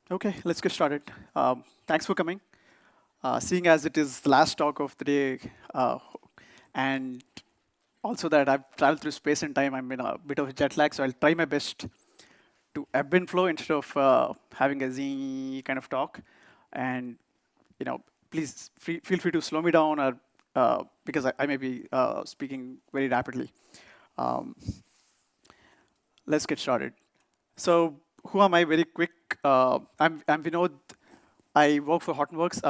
Okay, let's get started. Thanks for coming. Seeing as it is the last talk of the day, and also that I've traveled through space and time, I'm in a bit of a jet lag, so I'll try my best to ebb and flow instead of having a Z kind of talk. And please feel free to slow me down, or because I may be speaking very rapidly. Um, let's get started. So, who am I? Very quick. I'm Vinod. I work for Hortonworks.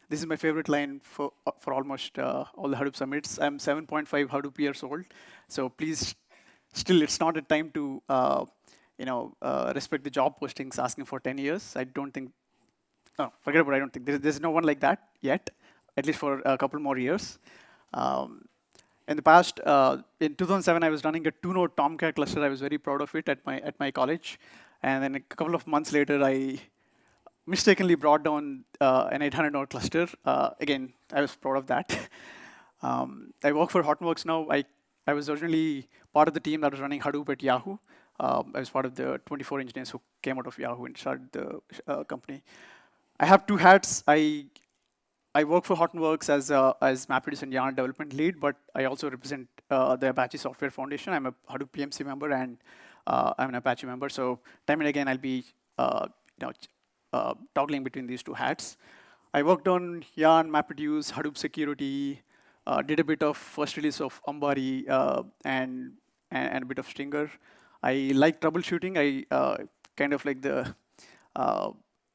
This is my favorite line for almost all the Hadoop summits. I'm 7.5 Hadoop years old, so please, still, it's not a time to respect the job postings asking for 10 years. I don't think. No, forget about it. I don't think there's no one like that yet, at least for a couple more years. Um, in the past, in 2007, I was running a two-node Tomcat cluster. I was very proud of it at my college, and then a couple of months later, I mistakenly brought down an 800 node cluster. Again, I was proud of that. I work for Hortonworks now. I was originally part of the team that was running Hadoop at Yahoo. I was part of the 24 engineers who came out of Yahoo and started the company. I have two hats. I work for Hortonworks as MapReduce and YARN development lead, but I also represent the Apache Software Foundation. I'm a Hadoop PMC member, and I'm an Apache member. So time and again, I'll be you know, toggling between these two hats. I worked on YARN, MapReduce, Hadoop security, did a bit of first release of Ambari, and a bit of Stinger. I like troubleshooting. I kind of like the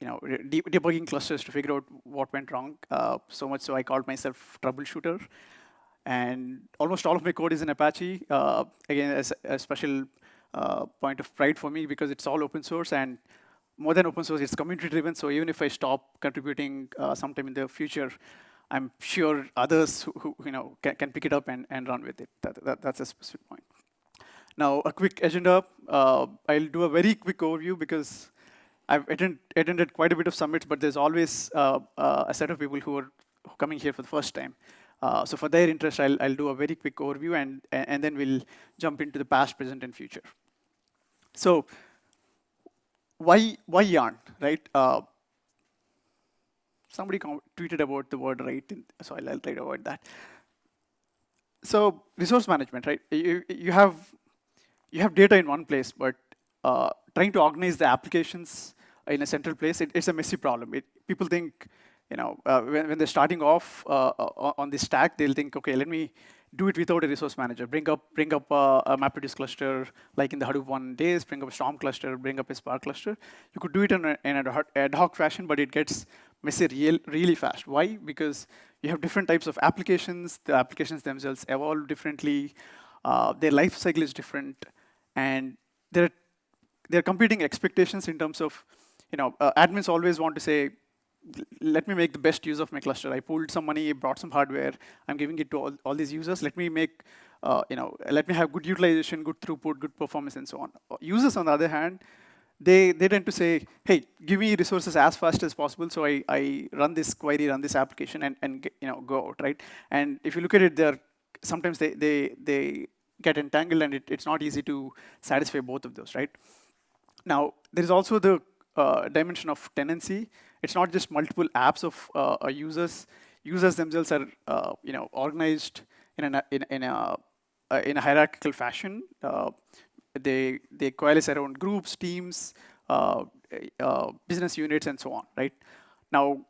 debugging clusters to figure out what went wrong. So much so I called myself troubleshooter. And almost all of my code is in Apache. Again, as a special point of pride for me because it's all open source, and more than open source, it's community driven. So even if I stop contributing sometime in the future, I'm sure others who can pick it up and run with it. That's a specific point. Now, a quick agenda. I'll do a very quick overview because I've attended quite a bit of summits, but there's always a set of people who are coming here for the first time. So for their interest, I'll do a very quick overview, and then we'll jump into the past, present, and future. So why yarn, right? Somebody tweeted about the word right, so I'll try to avoid that. So resource management, right? You have data in one place, but trying to organize the applications in a central place, it's a messy problem. People think, when they're starting off on this stack, they'll think, okay, let me do it without a resource manager. Bring up a MapReduce cluster, like in the Hadoop 1 days, bring up a Storm cluster, bring up a Spark cluster. You could do it in an ad hoc fashion, but it gets messy really fast. Why? Because you have different types of applications. The applications themselves evolve differently. Their life cycle is different, and there are competing expectations in terms of, admins always want to say, let me make the best use of my cluster. I pulled some money, brought some hardware. I'm giving it to all these users. Let me let me have good utilization, good throughput, good performance, and so on. Users, on the other hand, they tend to say, hey, give me resources as fast as possible, so I run this query, run this application, and go out, right? And if you look at it, sometimes they get entangled, and it's not easy to satisfy both of those, right? Now, there is also the dimension of tenancy. It's not just multiple apps of users. Users themselves are organized in a hierarchical fashion. They coalesce around groups, teams, business units, and so on, right? Now,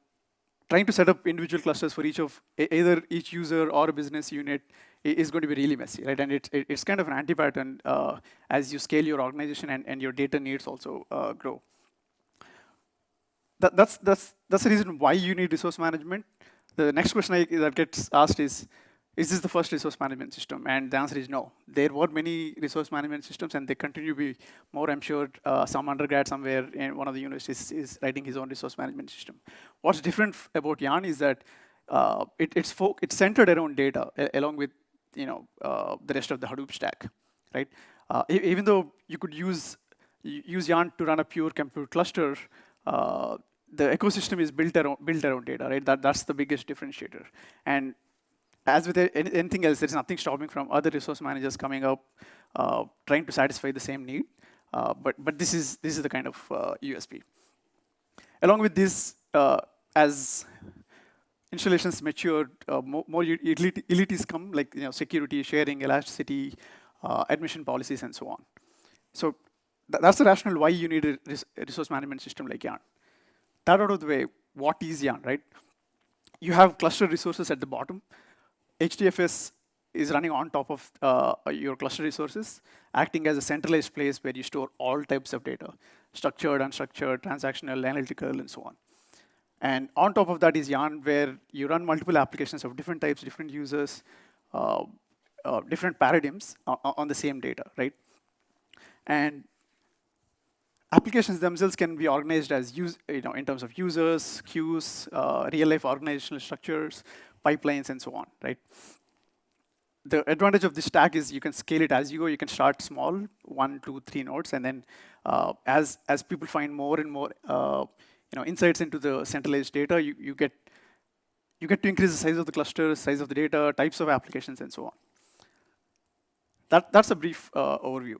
trying to set up individual clusters for either each user or a business unit is going to be really messy, right? And it's kind of an anti-pattern as you scale your organization and your data needs also grow. That's the reason why you need resource management. The next question that gets asked is this the first resource management system? And the answer is no. There were many resource management systems, and they continue to be more. I'm sure some undergrad somewhere in one of the universities is writing his own resource management system. What's different about YARN is that it's centered around data, along with the rest of the Hadoop stack, right? Even though you could use YARN to run a pure compute cluster, the ecosystem is built around data, right? That's the biggest differentiator. And as with anything else, there's nothing stopping from other resource managers coming up, trying to satisfy the same need. But this is the kind of USP. Along with this, as installations mature, more utilities come, like security, sharing, elasticity, admission policies, and so on. So that's the rationale why you need a resource management system like YARN. That out of the way, what is YARN, right? You have cluster resources at the bottom. HDFS is running on top of your cluster resources, acting as a centralized place where you store all types of data, structured, unstructured, transactional, analytical, and so on. And on top of that is YARN, where you run multiple applications of different types, different users, different paradigms on the same data, right? And applications themselves can be organized as in terms of users, queues, real-life organizational structures, pipelines, and so on, right? The advantage of this stack is you can scale it as you go. You can start small, 1, 2, 3 nodes, and then as people find more and more insights into the centralized data, you get to increase the size of the cluster, size of the data, types of applications, and so on. That's a brief overview.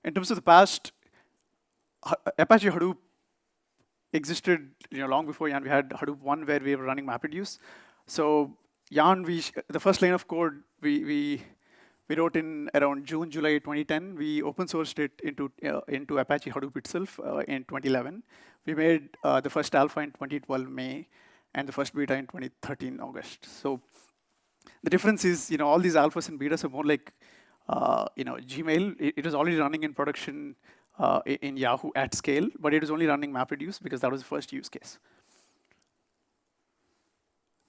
In terms of the past, Apache Hadoop existed long before YARN. We had Hadoop 1 where we were running MapReduce. So YARN, the first line of code we wrote in around June, July 2010. We open sourced it into Apache Hadoop itself in 2011. We made the first alpha in 2012 May, and the first beta in 2013 August. So the difference is, all these alphas and betas are more like, Gmail. It was already running in production in Yahoo at scale, but it is only running MapReduce because that was the first use case.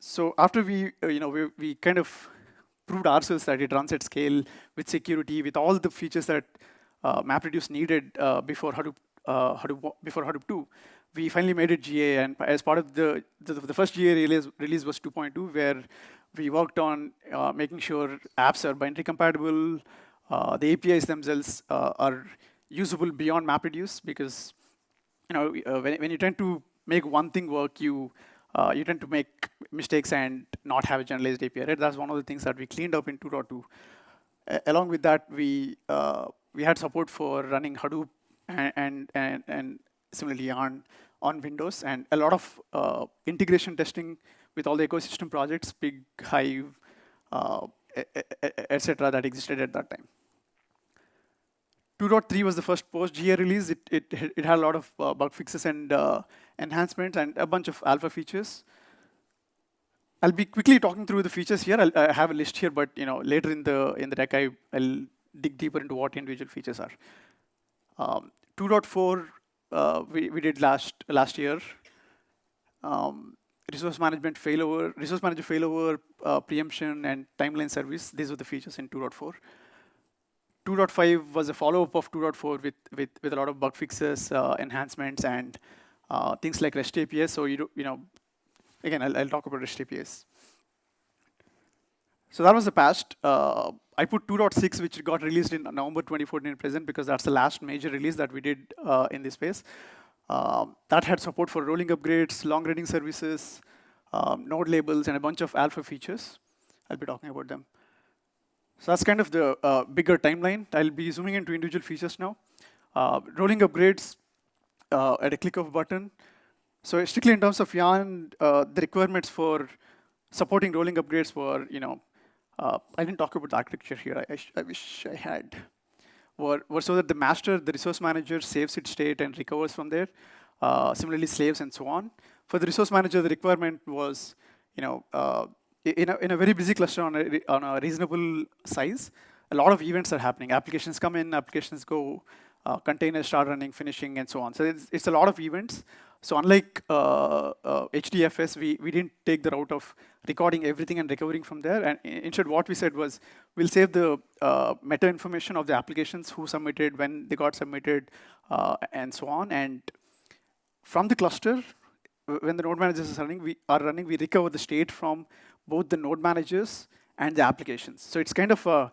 So after we kind of proved ourselves that it runs at scale with security, with all the features that MapReduce needed before Hadoop 2, we finally made it GA. And as part of the first GA release was 2.2, where we worked on making sure apps are binary compatible, the APIs themselves are usable beyond MapReduce, because when you tend to make one thing work, you tend to make mistakes and not have a generalized API, right? That's one of the things that we cleaned up in 2.2. Along with that, we had support for running Hadoop and similarly YARN on Windows, and a lot of integration testing with all the ecosystem projects, Big Hive, etc., that existed at that time. 2.3 was the first post-GA release. It had a lot of bug fixes and enhancements and a bunch of alpha features. I'll be quickly talking through the features here. I have a list here, but later in the deck, I'll dig deeper into what individual features are. 2.4 we did last year. Resource manager failover, preemption, and timeline service. These were the features in 2.4. 2.5 was a follow-up of 2.4 with a lot of bug fixes, enhancements, and things like REST APIs. So again, I'll talk about REST APIs. So that was the past. I put 2.6, which got released in November 2014 present, because that's the last major release that we did in this space. That had support for rolling upgrades, long-running services, node labels, and a bunch of alpha features. I'll be talking about them. So that's kind of the bigger timeline. I'll be zooming into individual features now. Rolling upgrades at a click of a button. So strictly in terms of YARN, the requirements for supporting rolling upgrades were, I didn't talk about the architecture here. I wish I had. Were so that the master, the resource manager, saves its state and recovers from there. Similarly, slaves and so on. For the resource manager, the requirement was, in a very busy cluster on a reasonable size, a lot of events are happening. Applications come in, applications go, containers start running, finishing, and so on. So it's a lot of events. So unlike HDFS, we didn't take the route of recording everything and recovering from there. And instead, what we said was, we'll save the meta information of the applications, who submitted, when they got submitted, and so on. And from the cluster, when the node managers are running, we recover the state from both the node managers and the applications. So it's kind of a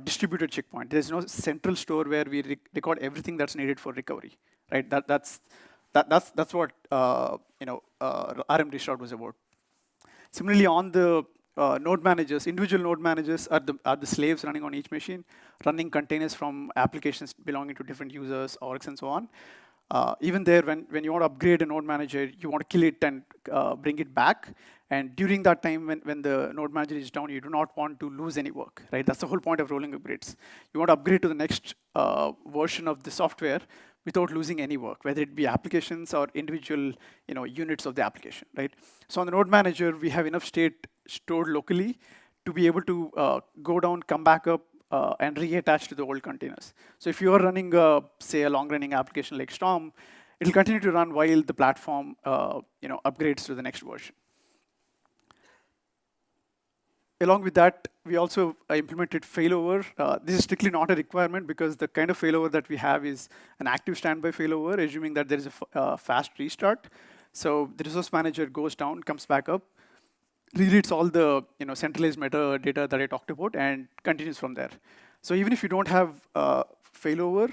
distributed checkpoint. There's no central store where we record everything that's needed for recovery, right? That's what RM restart was about. Similarly, on the node managers, individual node managers are the slaves running on each machine, running containers from applications belonging to different users, orgs, and so on. Even there, when you want to upgrade a node manager, you want to kill it and bring it back. And during that time, when the node manager is down, you do not want to lose any work, right? That's the whole point of rolling upgrades. You want to upgrade to the next version of the software without losing any work, whether it be applications or individual units of the application, right? So on the node manager, we have enough state stored locally to be able to go down, come back up, and reattach to the old containers. So if you are running, say, a long-running application like Storm, it'll continue to run while the platform upgrades to the next version. Along with that, we also implemented failover. This is strictly not a requirement because the kind of failover that we have is an active standby failover, assuming that there is a fast restart. So the resource manager goes down, comes back up, rereads all the centralized metadata that I talked about, and continues from there. So even if you don't have failover,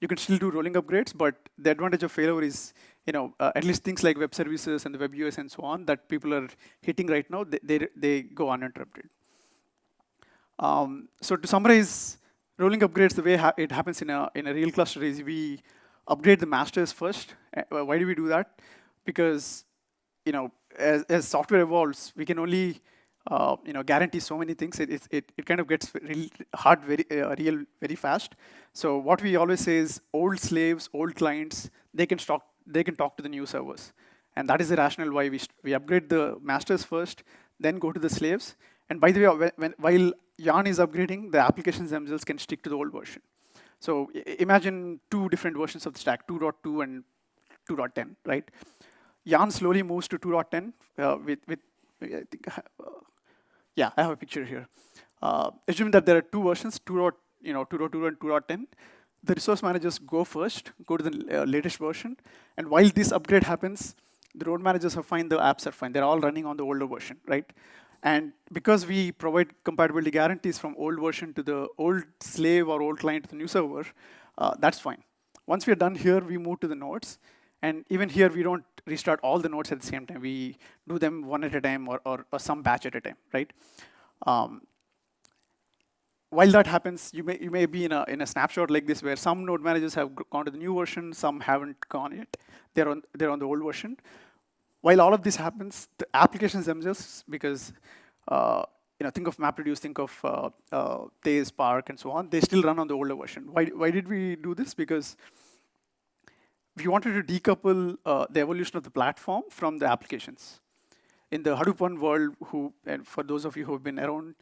you can still do rolling upgrades. But the advantage of failover is at least things like web services and the web US and so on that people are hitting right now, they go uninterrupted. So to summarize, rolling upgrades, the way it happens in a real cluster is we upgrade the masters first. Why do we do that? Because as software evolves, we can only guarantee so many things. It kind of gets really hard very fast. So what we always say is old slaves, old clients, they can talk to the new servers. And that is the rationale why we upgrade the masters first, then go to the slaves. And by the way, while YARN is upgrading, the applications themselves can stick to the old version. So imagine two different versions of the stack, 2.2 and 2.10, right? YARN slowly moves to 2.10 with I think, yeah, I have a picture here. Assuming that there are two versions, 2.2 and 2.10, the resource managers go first, go to the latest version, and while this upgrade happens, the node managers are fine, the apps are fine. They're all running on the older version, right? And because we provide compatibility guarantees from old version to the old slave or old client to the new server, that's fine. Once we're done here, we move to the nodes. And even here, we don't restart all the nodes at the same time. We do them one at a time or some batch at a time, right? While that happens, you may be in a snapshot like this where some node managers have gone to the new version, some haven't gone yet. They're on the old version. While all of this happens, the applications themselves, because think of MapReduce, think of Thais, Spark, and so on, they still run on the older version. Why did we do this? Because we wanted to decouple the evolution of the platform from the applications. In the Hadoop YARN world, and for those of you who have been around,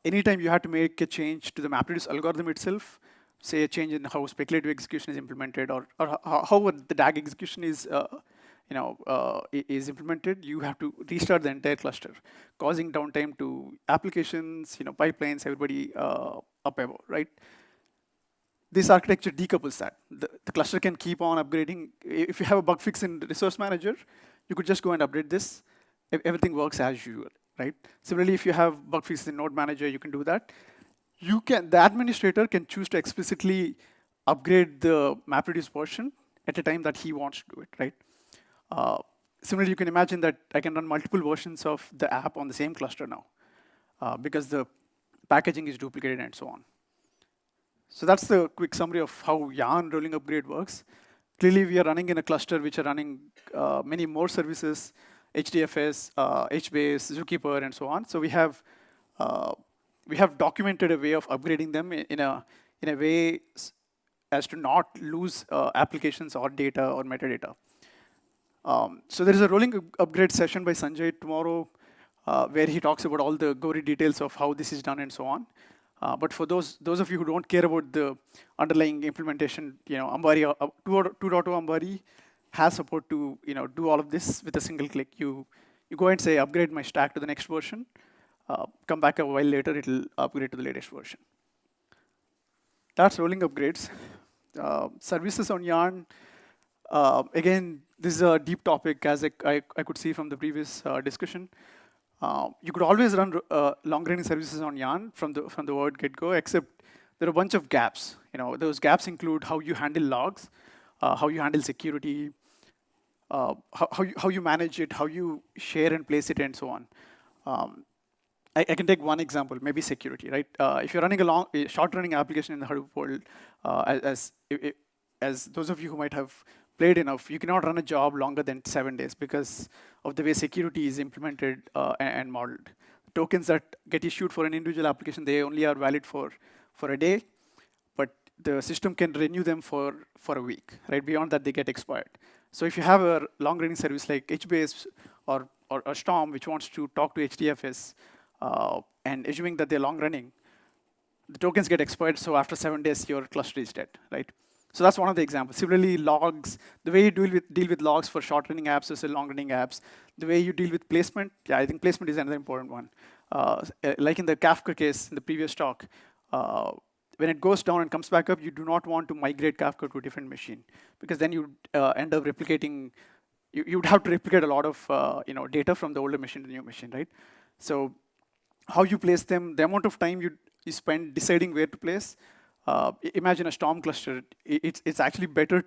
anytime you had to make a change to the MapReduce algorithm itself, say a change in how speculative execution is implemented or how the DAG execution is is implemented, you have to restart the entire cluster, causing downtime to applications, pipelines, everybody up above, right? This architecture decouples that. The cluster can keep on upgrading. If you have a bug fix in the resource manager, you could just go and upgrade this. Everything works as usual, right? Similarly, if you have bug fixes in node manager, you can do that. The administrator can choose to explicitly upgrade the MapReduce version at a time that he wants to do it, right? Similarly, you can imagine that I can run multiple versions of the app on the same cluster now because the packaging is duplicated and so on. So that's the quick summary of how YARN rolling upgrade works. Clearly, we are running in a cluster which are running many more services, HDFS, HBase, Zookeeper, and so on. So we have documented a way of upgrading them in a way as to not lose applications or data or metadata. So there is a rolling upgrade session by Sanjay tomorrow where he talks about all the gory details of how this is done and so on. But for those of you who don't care about the underlying implementation, Ambari 2.0 Ambari has support to do all of this with a single click. You go and say upgrade my stack to the next version. Come back a while later, it'll upgrade to the latest version. That's rolling upgrades. Services on YARN. Again, this is a deep topic, as I could see from the previous discussion. You could always run long-running services on YARN from the word get-go, except there are a bunch of gaps. Those gaps include how you handle logs, how you handle security, how you manage it, how you share and place it, and so on. I can take one example, maybe as those of you who might have played enough, you cannot run a job longer than 7 days because of the way security is implemented and modeled. Tokens that get issued for an individual application, they only are valid for a day, but the system can renew them for a week, right? Beyond that, they get expired. So if you have a long-running service like HBase or Storm, which wants to talk to HDFS, and assuming that they're long-running, the tokens get expired, so after 7 days, your cluster is dead, right? So that's one of the examples. Similarly, logs, the way you deal with logs for short-running apps versus long-running apps, the way you deal with placement, yeah, I think placement is another important one. Like in the Kafka case in the previous talk, when it goes down and comes back up, you do not want to migrate Kafka to a different machine because then you end up replicating. You would have to replicate a lot of data from the older machine to the new machine, right? So how you place them, the amount of time you spend deciding where to place. Imagine a Storm cluster. It's actually better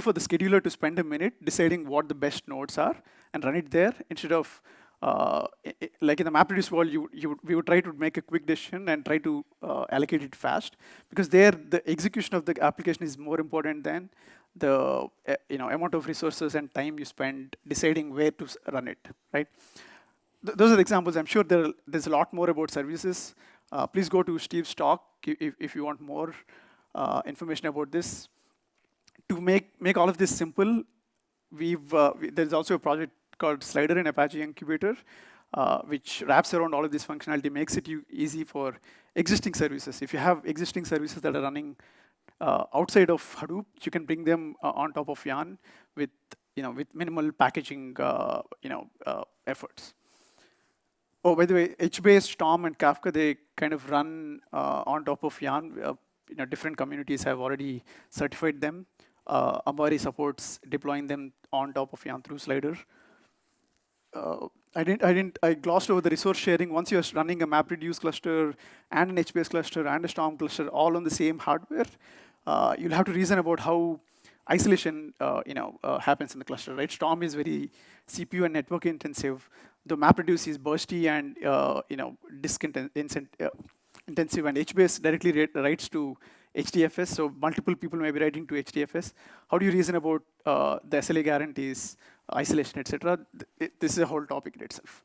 for the scheduler to spend a minute deciding what the best nodes are and run it there instead of like in the MapReduce world, we would try to make a quick decision and try to allocate it fast because there the execution of the application is more important than the amount of resources and time you spend deciding where to run it, right? Those are the examples. I'm sure there's a lot more about services. Please go to Steve's talk if you want more information about this. To make all of this simple, there's also a project called Slider in Apache Incubator, which wraps around all of this functionality, makes it easy for existing services. If you have existing services that are running outside of Hadoop, you can bring them on top of YARN with minimal packaging efforts. Oh, by the way, HBase, Storm, and Kafka, they kind of run on top of YARN. Different communities have already certified them. Amari supports deploying them on top of YARN through Slider. I glossed over the resource sharing. Once you're running a MapReduce cluster and an HBase cluster and a Storm cluster all on the same hardware, you'll have to reason about how isolation happens in the cluster, right? Storm is very CPU and network intensive. The MapReduce is bursty and disk intensive, and HBase directly writes to HDFS, so multiple people may be writing to HDFS. How do you reason about the SLA guarantees, isolation, etc.? This is a whole topic in itself.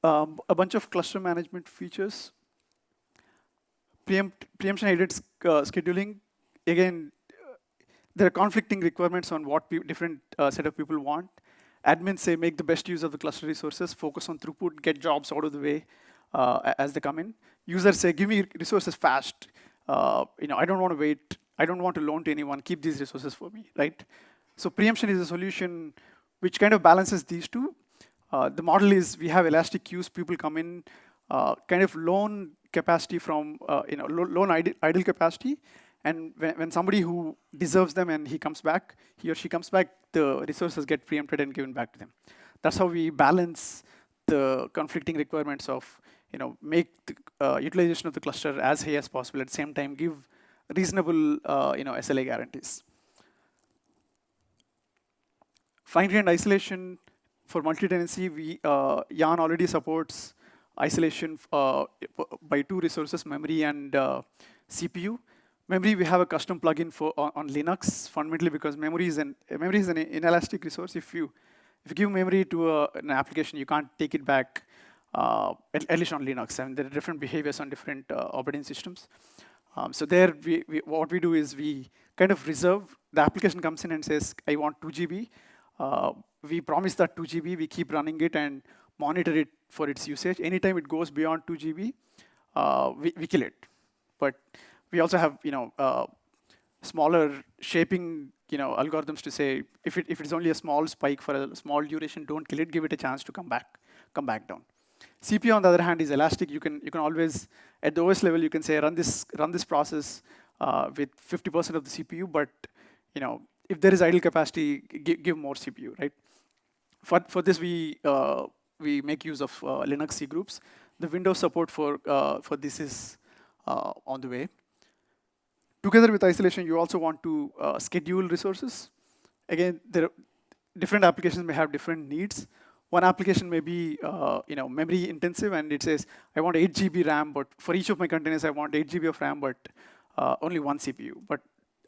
A bunch of cluster management features. Preemption-aided scheduling. Again, there are conflicting requirements on what different set of people want. Admins say make the best use of the cluster resources, focus on throughput, get jobs out of the way as they come in. Users say give me resources fast. I don't want to wait. I don't want to loan to anyone. Keep these resources for me, right? So preemption is a solution which kind of balances these two. The model is we have elastic queues. People come in, kind of loan capacity from loan idle capacity. And when somebody who deserves them and he or she comes back, the resources get preempted and given back to them. That's how we balance the conflicting requirements of make the utilization of the cluster as high as possible. At the same time, give reasonable SLA guarantees. Fine-grained isolation for multi-tenancy. YARN already supports isolation by two resources, memory and CPU. Memory, we have a custom plugin on Linux, fundamentally because memory is an inelastic resource. If you give memory to an application, you can't take it back, at least on Linux. I mean, there are different behaviors on different operating systems. So there, what we do is we kind of reserve. The application comes in and says, I want 2 GB. We promise that 2 GB. We keep running it and monitor it for its usage. Anytime it goes beyond 2 GB, we kill it. But we also have smaller shaping algorithms to say if it's only a small spike for a small duration, don't kill it. Give it a chance to come back down. CPU on the other hand is elastic. You can always at the OS level you can say run this process with 50% of the CPU, but if there is idle capacity, give more CPU, right? For this we make use of Linux C groups. The Windows support for this is on the way. Together with isolation, you also want to schedule resources. Again, different applications may have different needs. One application may be memory intensive, and it says, I want 8 GB RAM, but for each of my containers, I want 8 GB of RAM, but only one CPU. But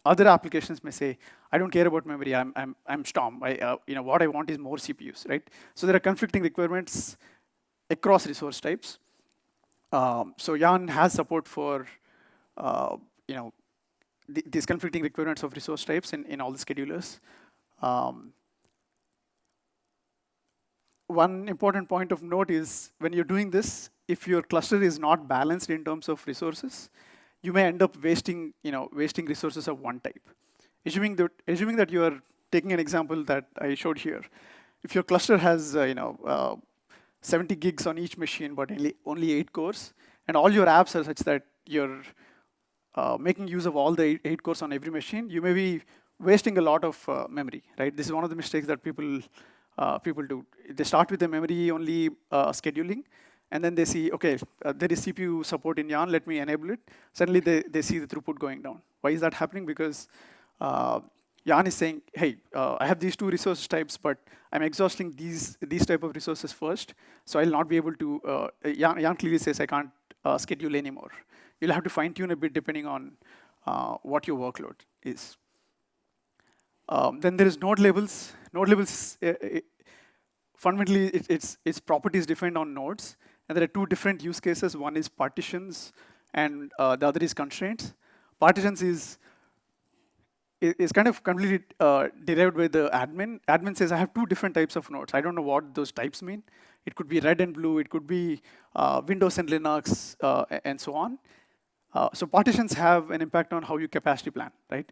Other applications may say, I don't care about memory. I'm Storm. What I want is more CPUs, right? So there are conflicting requirements across resource types. So YARN has support for uh, you know these conflicting requirements of resource types in all the schedulers. Um, One important point of note is when you're doing this, if your cluster is not balanced in terms of resources, you may end up wasting resources of one type. Assuming that you are taking an example that I showed here, if your cluster has 70 gigs on each machine, but only 8 cores, and all your apps are such that you're making use of all the eight cores on every machine, you may be wasting a lot of memory, right? This is one of the mistakes that people do. They start with the memory only scheduling, and then they see, okay, there is CPU support in YARN, let me enable it. Suddenly they see the throughput going down. Why is that happening? Because YARN is saying, hey, I have these two resource types, but I'm exhausting these type of resources first, so I'll not be able to, YARN clearly says I can't schedule anymore. You'll have to fine tune a bit depending on what your workload is. Then there is node labels. Node labels, fundamentally, its properties depend on nodes. And there are two different use cases. One is partitions, and the other is constraints. Partitions is kind of completely derived by the admin. Admin says, I have two different types of nodes. I don't know what those types mean. It could be red and blue. It could be Windows and Linux, and so on. So partitions have an impact on how you capacity plan, right?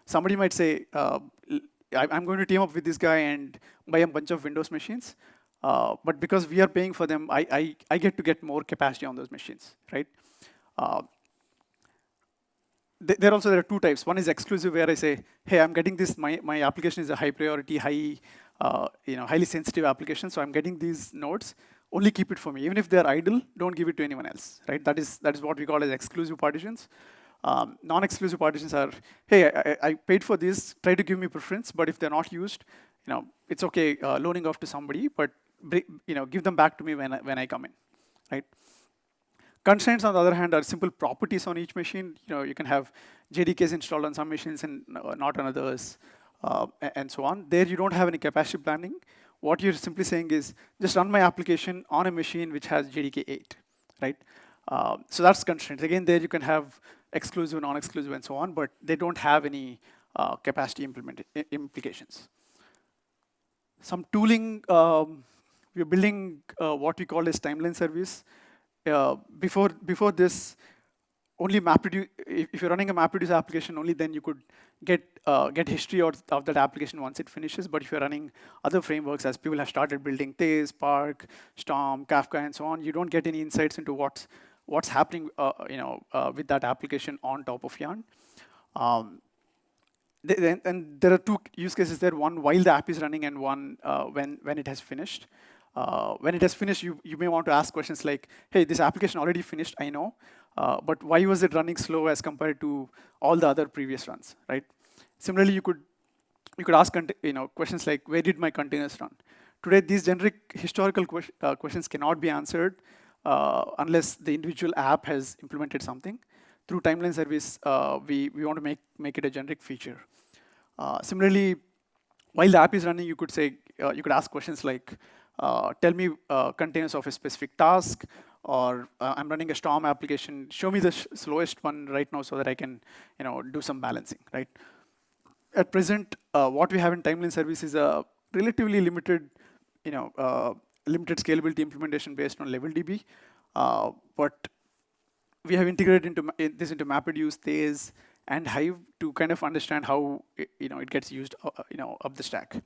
Somebody might say, I'm going to team up with this guy and buy a bunch of Windows machines. But because we are paying for them, I get to get more capacity on those machines, right? There are two types. One is exclusive, where I say, hey, I'm getting this. My application is a high priority, highly sensitive application. So I'm getting these nodes. Only keep it for me. Even if they're idle, don't give it to anyone else, right? That is what we call as exclusive partitions. Non-exclusive partitions are, hey, I paid for this. Try to give me preference, but if they're not used, it's okay loaning off to somebody, but give them back to me when I come in, right? Constraints, on the other hand, are simple properties on each machine. You can have JDKs installed on some machines and not on others, and so on. There, you don't have any capacity planning. What you're simply saying is, just run my application on a machine which has JDK 8, right? So that's constraints. Again, there you can have exclusive, non-exclusive, and so on, but they don't have any capacity implications. Some tooling, we're building what we call as timeline service. Before this, only MapReduce, if you're running a MapReduce application, only then you could get history of that application once it finishes. But if you're running other frameworks, as people have started building Thais, Spark, Storm, Kafka, and so on, you don't get any insights into what's happening with that application on top of YARN. And there are two use cases there, one while the app is running and one when it has finished. When it has finished, you may want to ask questions like, hey, this application already finished, I know, but why was it running slow as compared to all the other previous runs, right? Similarly, you could ask questions like, where did my containers run? Today, these generic historical questions cannot be answered unless the individual app has implemented something. Through timeline service, we want to make it a generic feature. Similarly, while the app is running, you could ask questions like, tell me containers of a specific task, or I'm running a Storm application. Show me the slowest one right now so that I can, do some balancing, right? At present, what we have in timeline service is a relatively limited, limited scalability implementation based on LevelDB, but we have integrated this into MapReduce, Thais, and Hive to kind of understand how it gets used, up the stack.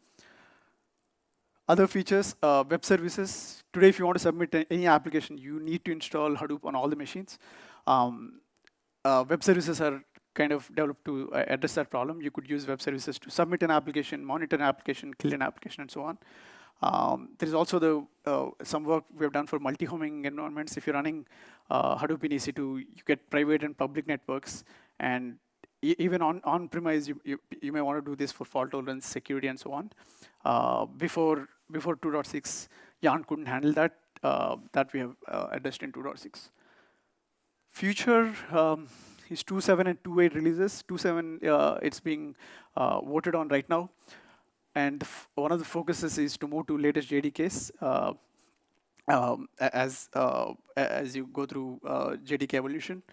Other features, web services. Today, if you want to submit any application, you need to install Hadoop on all the machines. Web services are kind of developed to address that problem. You could use web services to submit an application, monitor an application, kill an application, and so on. There is also some work we have done for multi-homing environments. If you're running Hadoop in EC2, you get private and public networks, and even on-premise, you may want to do this for fault tolerance, security, and so on. Before 2.6, YARN couldn't handle that. That we have addressed in 2.6. Future, is 2.7 and 2.8 releases. 2.7, it's being voted on right now. And one of the focuses is to move to latest JDKs as you go through JDK evolution.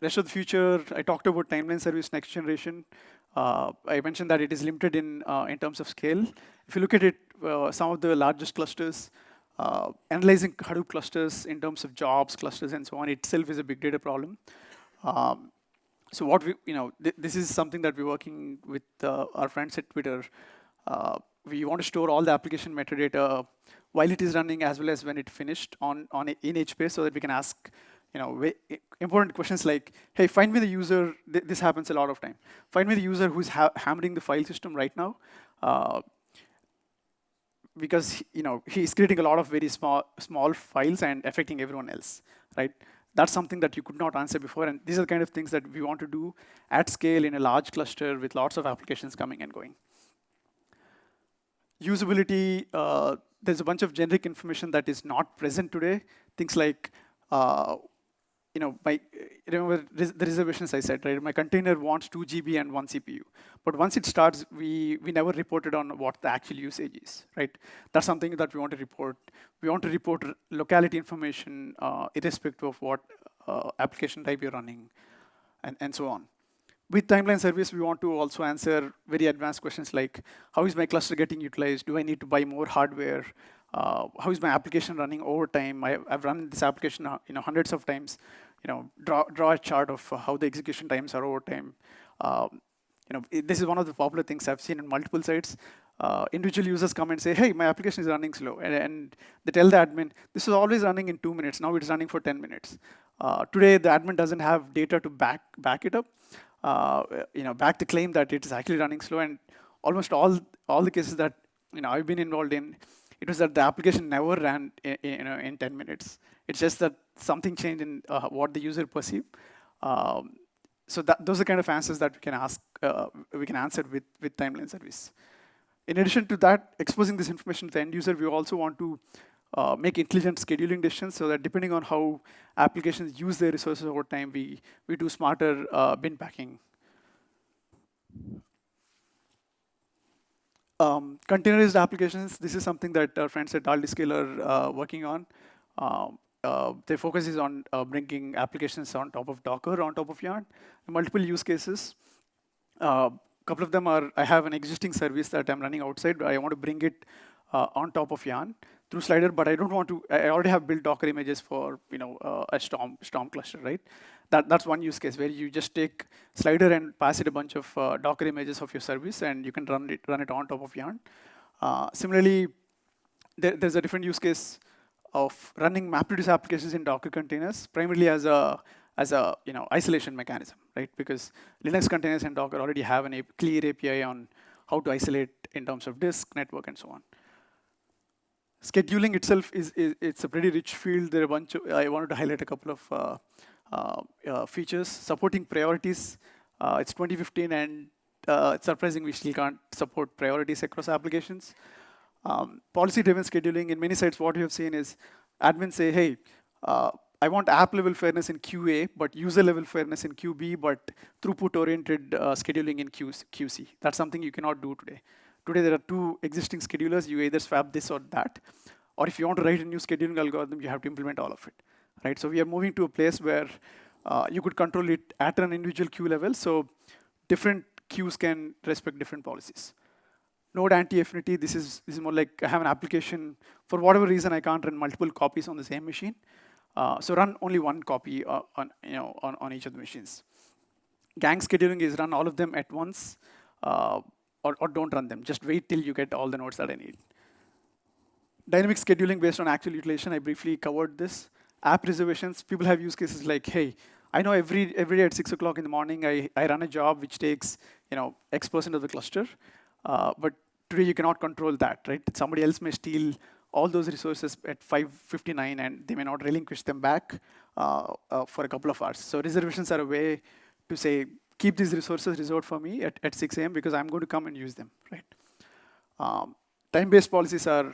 Rest of the future, I talked about timeline service next generation. I mentioned that it is limited in terms of scale. If you look at it, some of the largest clusters, analyzing Hadoop clusters in terms of jobs, clusters, and so on itself is a big data problem. So what this is something that we're working with our friends at Twitter. We want to store all the application metadata while it is running as well as when it finished in HBase, so that we can ask important questions like, hey, find me the user. This happens a lot of time. Find me the user who's hammering the file system right now. Because he's creating a lot of very small files and affecting everyone else, right? That's something that you could not answer before, and these are the kind of things that we want to do at scale in a large cluster with lots of applications coming and going. Usability, there's a bunch of generic information that is not present today. Things like, remember the reservations I said, right? My container wants 2 GB and 1 CPU. But once it starts, we never reported on what the actual usage is, right? That's something that we want to report. We want to report locality information irrespective of what application type you're running, and so on. With timeline service, we want to also answer very advanced questions like, how is my cluster getting utilized? Do I need to buy more hardware? How is my application running over time? I've run this application hundreds of times. Draw a chart of how the execution times are over time. This is one of the popular things I've seen in multiple sites. Individual users come and say, hey, my application is running slow. And they tell the admin, this is always running in 2 minutes. Now it's running for 10 minutes. Today, the admin doesn't have data to back it up. Back the claim that it is actually running slow. And almost all the cases that I've been involved in, it was that the application never ran in 10 minutes. It's just that something changed in what the user perceived. So those are kind of answers that we can ask, we can answer with timeline service. In addition to that, exposing this information to the end user, we also want to make intelligent scheduling decisions, so that depending on how applications use their resources over time, we do smarter bin packing. Containerized applications, this is something that our friends at Aldiscale are working on. Their focus is on bringing applications on top of Docker, on top of Yarn, multiple use cases. Couple of them are, I have an existing service that I'm running outside. I want to bring it on top of Yarn through Slider, but I don't want to. I already have built Docker images for a Storm cluster, right? That's one use case where you just take Slider and pass it a bunch of Docker images of your service, and you can run it on top of Yarn. Similarly, there's a different use case of running MapReduce applications in Docker containers, primarily as a isolation mechanism, right? Because Linux containers and Docker already have a clear API on how to isolate in terms of disk, network, and so on. Scheduling itself it's a pretty rich field. There are a bunch of, I wanted to highlight a couple of features. Supporting priorities. It's 2015, and it's surprising we still can't support priorities across applications. Policy-driven scheduling. In many sites, what we have seen is admins say, hey, I want app-level fairness in QA, but user-level fairness in QB, but throughput-oriented scheduling in QC. That's something you cannot do today. Today, there are two existing schedulers. You either swap this or that. Or if you want to write a new scheduling algorithm, you have to implement all of it, right? So we are moving to a place where you could control it at an individual queue level. So different queues can respect different policies. Node anti-affinity, this is more like I have an application. For whatever reason, I can't run multiple copies on the same machine. So run only one copy on each of the machines. Gang scheduling is run all of them at once, or don't run them. Just wait till you get all the nodes that I need. Dynamic scheduling based on actual utilization, I briefly covered this. App reservations, people have use cases like, hey, I know every day at 6 o'clock in the morning, I run a job which takes X% of the cluster. But today you cannot control that, right? Somebody else may steal all those resources at 5:59, and they may not relinquish them back for a couple of hours. So reservations are a way to say, keep these resources reserved for me at 6 a.m. because I'm going to come and use them, right? Time-based policies are,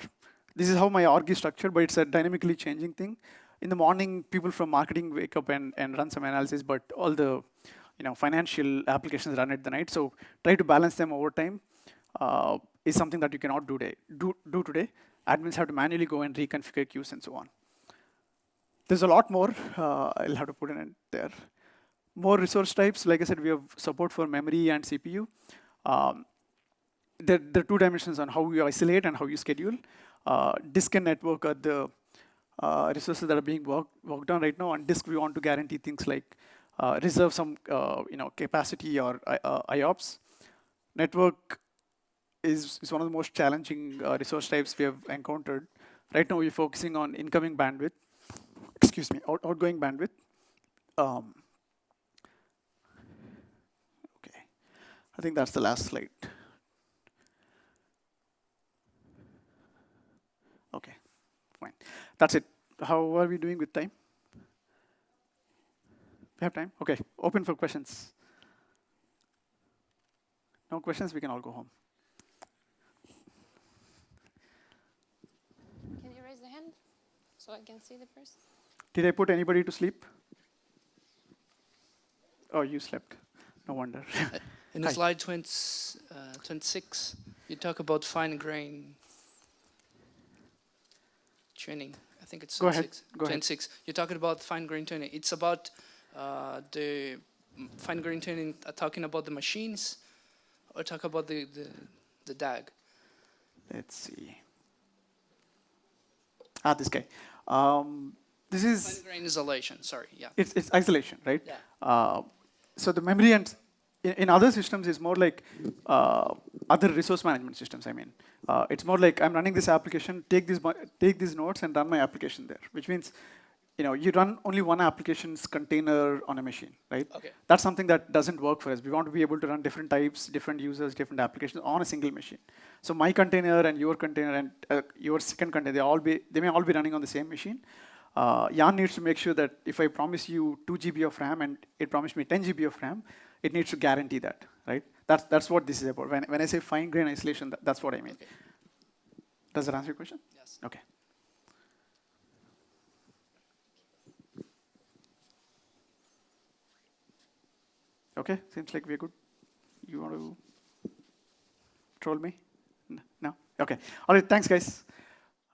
this is how my org is structured, but it's a dynamically changing thing. in the morning, people from marketing wake up and run some analysis, but all the financial applications run at the night. So try to balance them over time is something that you cannot do today. Admins have to manually go and reconfigure queues and so on. There's a lot more. I'll have to put in it there. More resource types. Like I said, we have support for memory and CPU. There are two dimensions on how you isolate and how you schedule. Disk and network are the resources that are being worked on right now. On disk, we want to guarantee things like reserve some capacity or IOPS. Network is one of the most challenging resource types we have encountered. Right now, we're focusing on incoming bandwidth. Excuse me, outgoing bandwidth. Okay, I think that's the last slide. Okay, fine. That's it. How are we doing with time? We have time? Okay, open for questions. No questions, we can all go home. Can you raise the hand so I can see the person? Did I put anybody to sleep? Oh, you slept. No wonder. In the slide 26, you talk about fine-grained tuning. I think it's Go ahead. 26. You're talking about fine-grained tuning. It's about the fine-grained tuning, talking about the machines, or talk about the DAG? Let's see. This guy. This is fine-grained isolation. Sorry, yeah. It's isolation, right? Yeah. So the memory and in other systems is more like other resource management systems. I mean, it's more like I'm running this application, take these nodes and run my application there, which means you run only one application's container on a machine, right? Okay. That's something that doesn't work for us. We want to be able to run different types, different users, different applications on a single machine. So my container and your container and your second container, they may all be running on the same machine. YARN needs to make sure that if I promise you 2 GB of RAM and it promised me 10 GB of RAM, it needs to guarantee that, right? That's what this is about. When I say fine-grained isolation, that's what I mean. Okay. Does that answer your question? Yes. Okay. Okay, seems like we're good. You want to troll me? No? Okay. All right, thanks, guys.